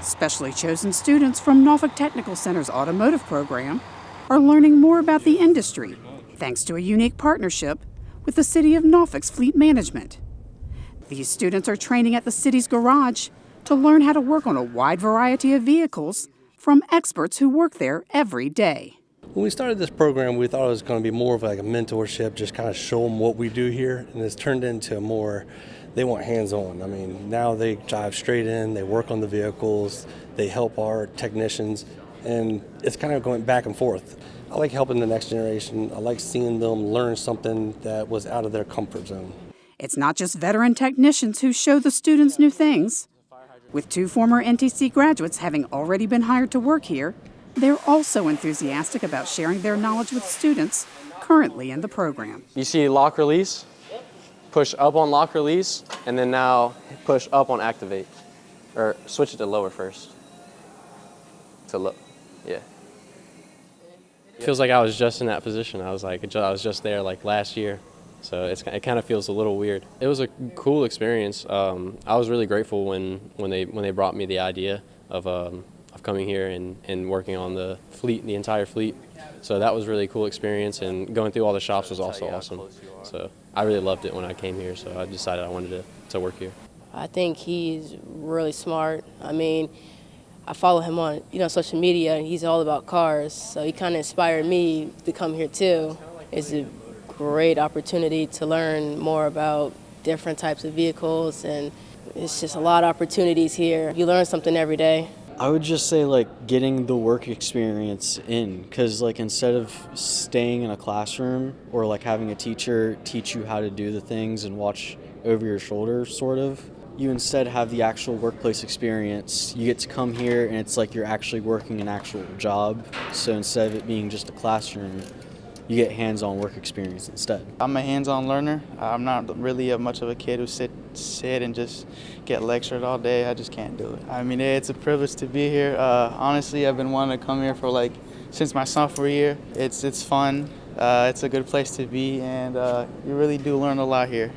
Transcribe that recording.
Specially chosen students from Norfolk Technical Center's Automotive program are learning more about the industry thanks to a unique partnership with the City of Norfolk's Fleet Management. These students are training at the city's garage to learn how to work on a wide variety of vehicles from experts who work there every day. When we started this program, we thought it was going to be more of like a mentorship, just kind of show them what we do here, and it's turned into more, they want hands-on. I mean, now they drive straight in, they work on the vehicles, they help our technicians, and it's kind of going back and forth. I like helping the next generation. I like seeing them learn something that was out of their comfort zone. It's not just veteran technicians who show the students new things. With 2 former NTC graduates having already been hired to work here, they're also enthusiastic about sharing their knowledge with students currently in the program. You see lock release, push up on lock release, and then now push up on activate. Or switch it to lower first. To low, yeah. It feels like I was just in that position. I was just there like last year. So it kind of feels a little weird. It was a cool experience. I was really grateful when they brought me the idea of coming here and working on the fleet, the entire fleet. So that was a really cool experience, and going through all the shops was also awesome. So I really loved it when I came here, so I decided I wanted to work here. I think he's really smart. I mean, I follow him on social media, and he's all about cars, so he kind of inspired me to come here too. It's a great opportunity to learn more about different types of vehicles, and it's just a lot of opportunities here. You learn something every day. I would just say getting the work experience in, because instead of staying in a classroom or having a teacher teach you how to do the things and watch over your shoulder sort of, you instead have the actual workplace experience. You get to come here and it's like you're actually working an actual job. So instead of it being just a classroom, you get hands-on work experience instead. I'm a hands-on learner. I'm not really much of a kid who sit and just get lectured all day. I just can't do it. I mean, it's a privilege to be here. Honestly, I've been wanting to come here for since my sophomore year. It's fun. It's a good place to be, and you really do learn a lot here.